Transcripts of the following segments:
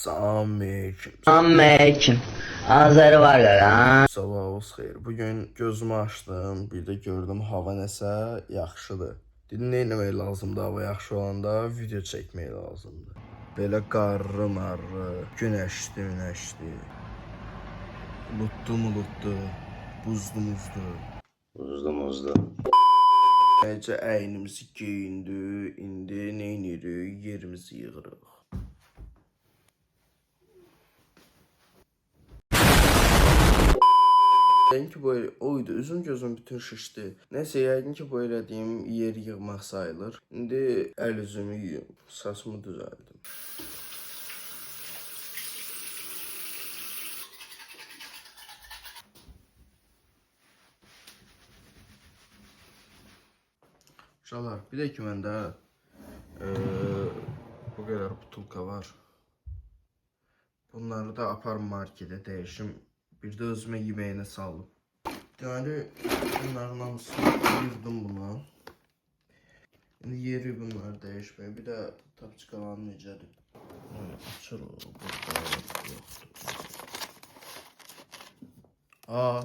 Salamünaleyküm. Salamünaleyküm. Azəri var qaqa. Sabahınız xeyir. Bugün gözümü açdım, bir də gördüm hava nəsə yaxşıdır. Dedim nə etmək lazımdır hava yaxşı olanda, video çəkmək lazımdır. Belə qarlı marlı, günəşli, buludlu, buzlu. Uzdu. Necə əynimizi geyindi, indi nə edirik, yerimizi yığırıq. Yəqin ki, bu oydu, üzüm gözüm bütün şişdi. Nəysə, yəqin ki, bu elədiyim yer yığmaq sayılır. İndi əl üzümü yuyum, saçımı düzəldim. Uşaqlar, bir də ki, məndə bu qədər butulka var. Bunları da aparım markete dəyişim. Bir də özümə yeməyinə saldım. Deməli, bunların hamısını yırdım buna. İndi yeri bunları dəyişməyə. Bir də tapçıqalanı necədir? Açır o, burada yoxdur. Aa.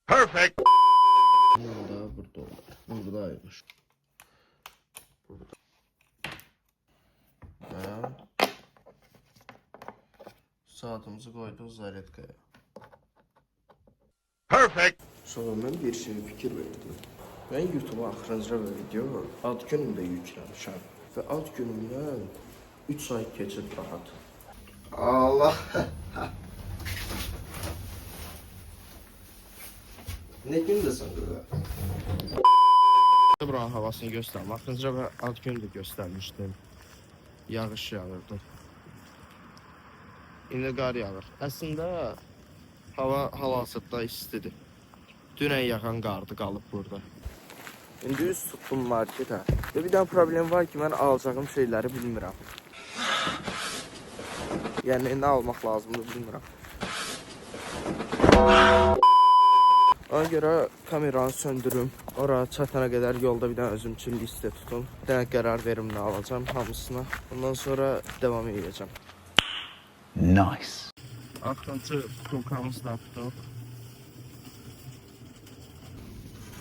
Perfect. Burada olur. Buradaymış. Burada. Saatimizi koyduk zaretkaya. Perfect. Sonra mən bir fikir verdim. Ben YouTube'a axırıncı video ad günümdə yükləmişəm. Və ad günümdən 3 ay keçib rahat. Allah! Ne gündəsən qıza? Buranın havasını göstərdim. Axırıncı ad günü də göstərmişdim. Yağış yağırdı. İndi qar yağır. Əslində hava hal-hazırda istidir. Dünən yağan qardı qalıb burada. İndi üst tutdum marketə. Və bir dənə problem var ki, mən alacağım şeyləri bilmirəm. Yəni nə almaq lazımdır bilmirəm. Ona görə kameranı söndürüm. Ora çatana qədər yolda bir dənə özüm üçün listə tutum. Bir dənə qərar verim nə alacağım hamısına. Ondan sonra devam edəcəm. Nice. Axırıncı butulkamızı tapdıq.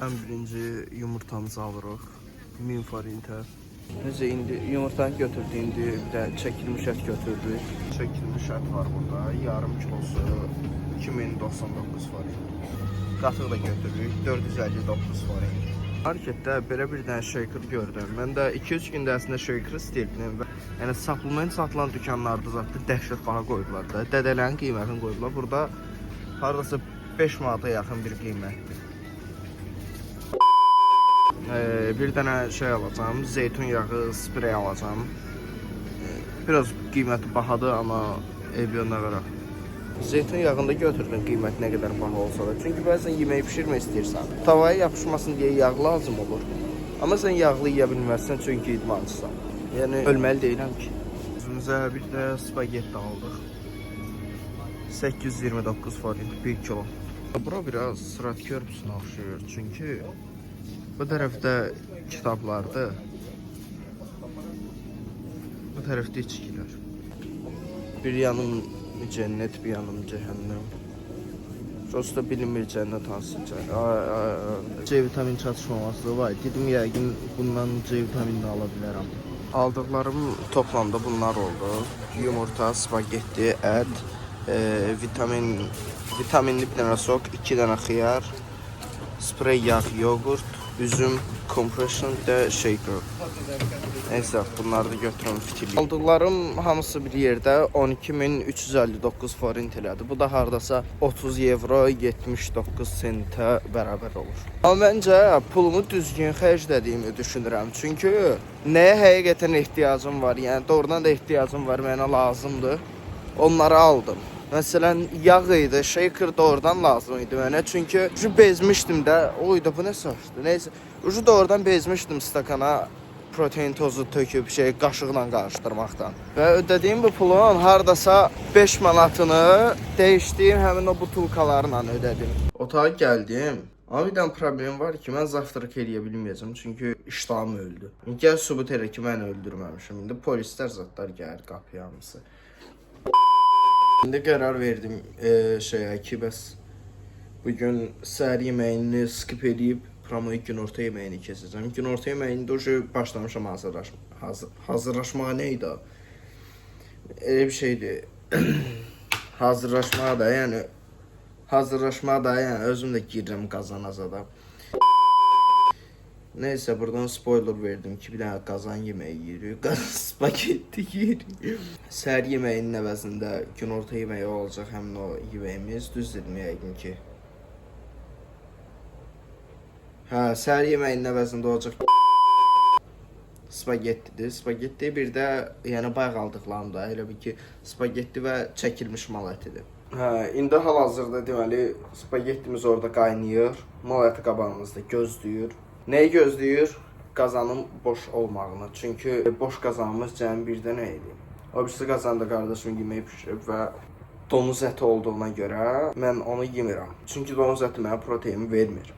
Ən birinci yumurtamızı alırıq. 1000 forintə. Necə indi yumurtanı götürdük, indi bir də çəkilmiş ət götürdük. Çəkilmiş ət var burada. Yarım kilosu 2099 forint. Qatıq da götürdük 459 forint. Marketdə belə bir dənə shaker gördüm. Mən də 2-3 gündə əslində shaker istəyirdim. Yəni supplement satılan dükanlarda zaten dəhşət baha qoydular da. Dədələrin qiymətini qoydular. Burada hardasa 5 manata yaxın bir qiymətdir. Bir dənə şey alacağım, zeytun yağı sprey alacağım. Biraz qiyməti bahadır, amma eybiyonuna qaraq. Zeytun yağında götürdüm qiyməti nə qədər baha olsa da. Çünki bəzən yeməyi pişirmək istəyirsən. Tavaya yapışmasın deyə yağ lazım olur. Amma sən yağlı yeyə bilməzsən çünki idmançısan. Yəni ölməli deyiləm ki. Özümüzə bir də spagetti aldıq. 829 forint 1 kilo. Bura biraz sırat körpüsünə oxşuyur. Çünki bu tərəfdə kitablardır. Bu tərəfdə içkilər. Bir yanım cennet, bir yanım cəhənnəm. Prosta bilinmir cənnət hansı cəhənnəm. C vitamin çatışmaması var. Dedim yəqin bundan C vitaminini ala bilərəm. Aldıqlarım toplamda bunlar oldu. Yumurta, spagetti, ət, vitaminli bir dənə sok, 2 dənə xiyar, sprey yağ, yoğurt, üzüm, compression və shaker. Neyse bunları da götürüm fitiliyim. Aldıqlarım hamısı bir yerdə 12.359 forint elədi. Bu da hardasa 30 euro 79 sentə bərabər olur. Amma məncə pulumu düzgün xərclədiyimi düşünürəm. Çünki nəyə həqiqətən ehtiyacım var, yəni doğrudan da ehtiyacım var, mənə lazımdır. Onları aldım. Məsələn yağ idi, shaker doğrudan lazım idi mənə. Çünki bezmişdim də, oydu bu nə saçdı. Neyse, ucu doğrudan bezmişdim stakana. Protein tozu töküb qaşıqla qarışdırmaqdan. Və ödədiyim bu pulun hardasa 5 manatını dəyişdiyim həmin o butulkalarla ödədim. Otağa gəldim. Amma bir dənə problem var ki, mən zavtrak eləyə bilməyəcəm, çünki iştahım öldü. Gəl sübut elə ki, mən öldürməmişim. İndi polislər zətlər gəlir qapıya hamısı. İndi qərar verdim şeyə ki, bəs bugün səhər yeməyini skip edib promoyu günorta yeməyini keçəcəm. Günorta yeməyində o başlamışam hazırlaşmağa nə idi? Elə bir şeydir. Hazırlaşmağa da, yəni özüm də girirəm qazanacada. Neyse buradan spoiler verdim ki, bir dənə qazan yeməyi yeyirik, spagetti yeyirik. Səhər yeməyinin əvəzində günorta yeməyi olacaq həmin o yeməyimiz, düzdürmü yəqin ki? Hə, səhər yeməyinin əvəzində olacaq spagettidir. Spagetti bir də yəni bayaq aldıqlarımda elə bir ki, spagetti və çəkilmiş mal ətidir. Hə, indi hal-hazırda deməli spagettimiz orada qaynayır, mal əti qabağımızda gözləyir. Nəyi gözləyir? Qazanın boş olmağını. Çünki boş qazanımız cəmi bir də nə idi? O birisi qazanda qardaşım yemək pişirib və donuz əti olduğuna görə mən onu yemirəm. Çünki donuz əti mənə protein vermir.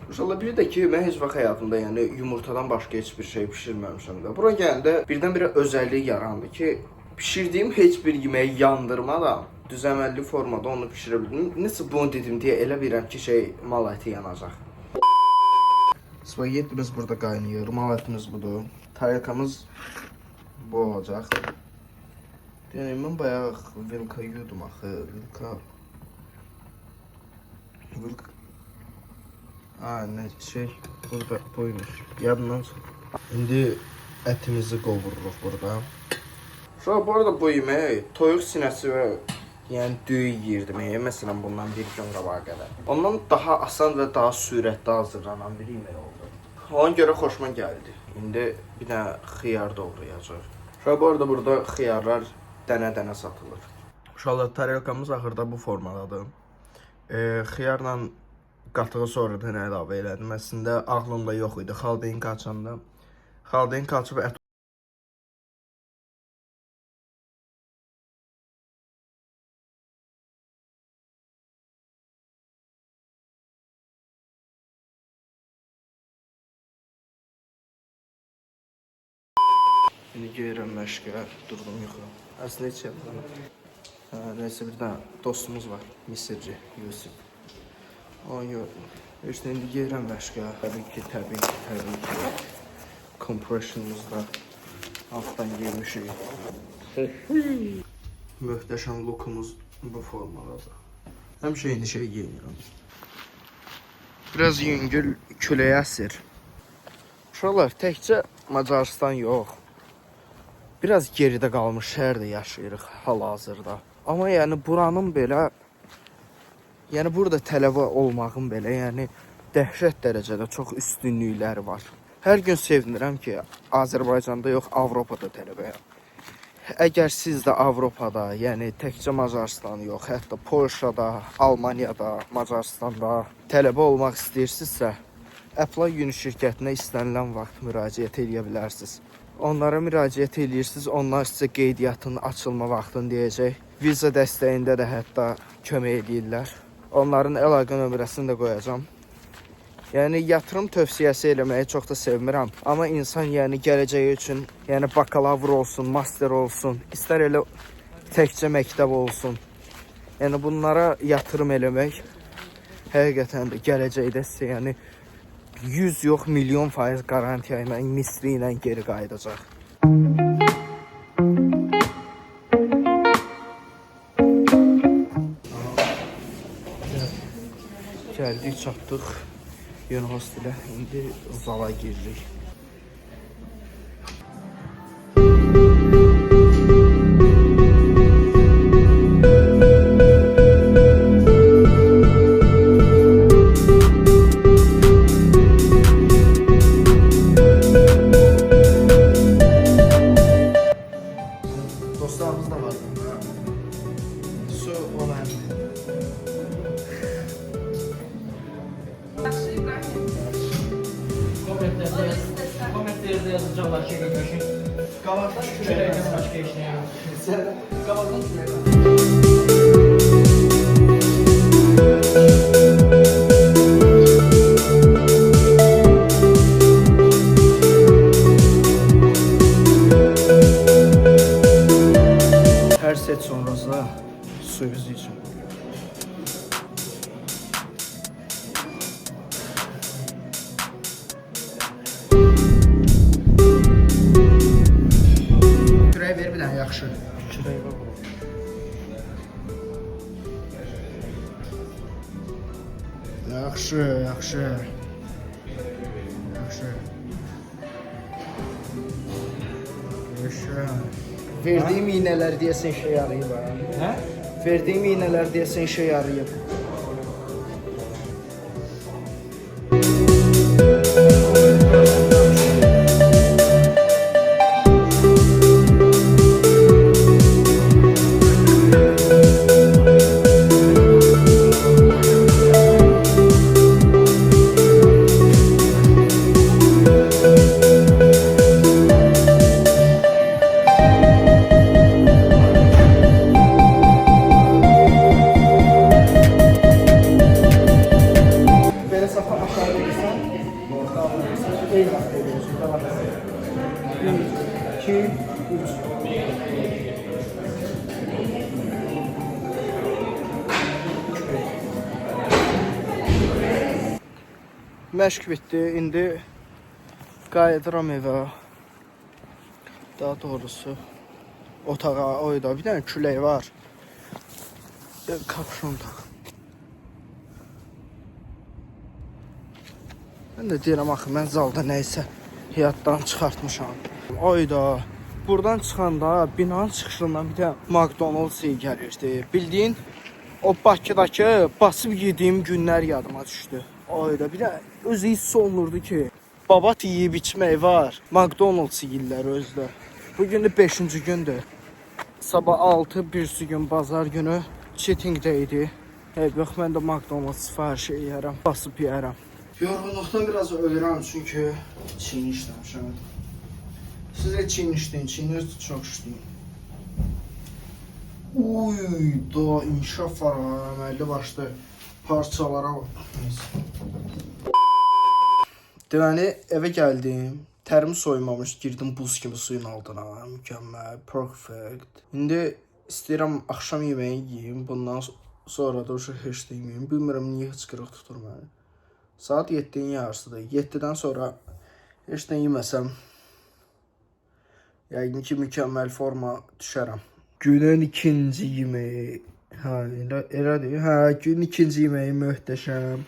İnşallah bir də ki, mən heç vaxt həyatımda yəni yumurtadan başqa heç bir şey pişirməmişəm də. Bura gələndə birdən-birə özəllik yarandı ki, pişirdiyim heç bir yeməyi yandırmadan düzəməlli formada onu pişirə bildim. Necə bunu dedim deyə elə bilirəm ki, mal əti yanacaq. Spagettimiz burada qaynayır, mal ətimiz budur. Tarelkamız bu olacaq. Yəni mən bayaq vilka yudum axı, vilka. Nə şey, burada buymuş. Yadımdan çıxdı. İndi ətimizi qovururuq burada. Bu arada bu yemək toyuq sinəsi və yəni düyü yeyirdim. Məsələn bundan bir gün qabağa qədər. Ondan daha asan və daha sürətli hazırlanan bir yemək oldu. Ona görə xoşuma gəldi. İndi bir dənə xiyar doğrayacaq. Bu arada burada xiyarlar dənə-dənə satılır. İnşallah tarelkamız axırda bu formadadır. Xiyarla qatığı sonra da nə əlavə elədim. Əslində ağlımda yox idi. Xaldeynka açanda. Xaldeynka açıb ət İndi gəlirəm məşqə, durdum yuxu. Əslində heç yapmadım. Neyse bir dənə dostumuz var, Misirci, Yusuf. O yox. İşte indi gəlirəm məşqə. Təbii ki. Compressionımızda altdan giymişik. Möhtəşəm lookumuz bu formadadır. Həmişə eyni şey giyinirəm. Biraz yüngül küləyə əsir. Uşaqlar, təkcə Macaristan yox. Biraz geridə qalmış şəhərdə yaşayırıq hal-hazırda. Amma yəni buranın belə, yəni burada tələbə olmağın belə, yəni dəhşət dərəcədə çox üstünlükləri var. Hər gün sevinirəm ki, Azərbaycanda yox, Avropada tələbəyəm. Əgər siz də Avropada, yəni təkcə Macaristan yox, hətta Polşada, Almaniyada, Macaristanda tələbə olmaq istəyirsinizsə, Apply Uni şirkətinə istənilən vaxt müraciət edə bilərsiniz. Onlara müraciət edirsiniz, onlar sizə qeydiyyatın açılma vaxtını deyəcək. Viza dəstəyində də hətta kömək edirlər. Onların əlaqə nömrəsini də qoyacağam. Yəni yatırım tövsiyəsi eləməyi çox da sevmirəm. Amma insan yəni gələcəyi üçün, yəni bakalavr olsun, master olsun, istər elə təkcə məktəb olsun. Yəni bunlara yatırım eləmək həqiqətən də gələcəkdə sizə yəni 100 yox, milyon faiz garantiya ilə, misli ilə geri qayıdacaq. Gəldik, çatdıq Universitetə. İndi zala giririk. Dostlarımız da var. Su olan. Komentlerde yazacaklar şey görüşün. Qavardan Şöyleyden başka işine yok. Qavardan şuraya. set sonrası da suyunuzu için. Kürək ver bir dənə yaxşı. Kürək var. Yaxşı, yaxşı. Yaxşı. Yaşa. Verdiyim iğneler deyəsən işə yarayıb ha. Hə? Verdiyim iğneler deyəsən işə yarayıb. Məşq bitdi. İndi qayıdıram evə. Daha doğrusu otağa, oyda. Bir dənə külək var. Kapşon tak. Mən də deyirəm axı mən zalda nəysə həyatdan çıxartmışam. Oyda. Buradan çıxanda binanın çıxışından bir də McDonald's gəlirdi. Bildiyin o Bakıdakı basıb yediyim günlər yadıma düşdü. Oyda bir də özü hiss olunurdu ki, babat yeyib içmək var. McDonald's yeyirlər özdə. Bugün də 5-ci gündür. Sabah 6, birisi gün bazar günü cheating day idi. Yox, mən də McDonald's sifariş yeyərəm, basıb yeyərəm. Yorğunluqdan biraz ölürəm çünki çiyin işləmişəm. Siz də çiyin işləyin, çiyiniz çox işləyin. Uy, da inkişaf var ha, əməlli başlı parçalara bak. Deməli, evə gəldim. Tərimi soymamış, girdim buz kimi suyun altına. Mükəmməl, perfect. İndi istəyirəm axşam yeməyi yeyim. Bundan sonra da heç də yeməyim. Bilmirəm niyə hıçqırıq tutur məni. Saat 7-nin yarısıdır. 7-dən sonra heç də yeməsəm yəqin ki, mükəmməl forma düşərəm. Günün ikinci yeməyi. Hə, elədir. Hə, günün ikinci yeməyi möhtəşəm.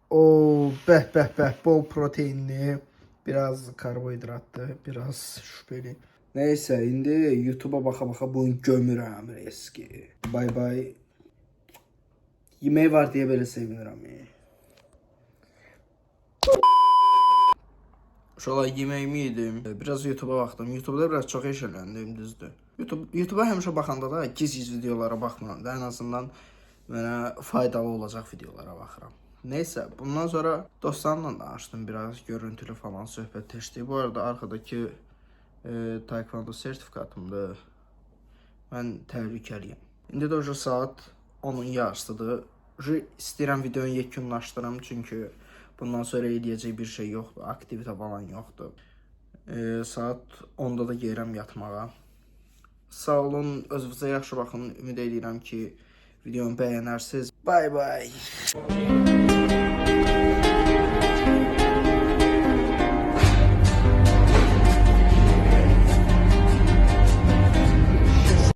O, bəh, bol proteinli. Biraz karbohidratlı, biraz şüpheli. Neyse, indi YouTube'a baxa-baxa bunu gömürəm eski. Bay. Yemək var deyə belə sevinirəm. Uşaqlar, yeməyimi yedim. Biraz YouTube'a baxdım. YouTube'da biraz çox eşələndim, düzdür. YouTube'a həmişə baxanda da giz videolara baxmıram da. Ən azından mənə faydalı olacaq videolara baxıram. Neyse, bundan sonra dostlarımla danışdım, biraz görüntülü falan söhbətləşdik. Bu arada arkadakı taekwondo sertifikatımdır. Mən təhlükəliyəm. İndi də o saat 10-un yarısıdır. İstəyirəm videonu yekunlaşdırım çünki bundan sonra eləyəcək bir şey yoxdur, aktivite falan yoxdur. Saat 10-da da gəlirəm yatmağa. Sağ olun, özünüzə yaxşı baxın. Ümid edirəm ki, videomu bəyənərsiniz. Bye.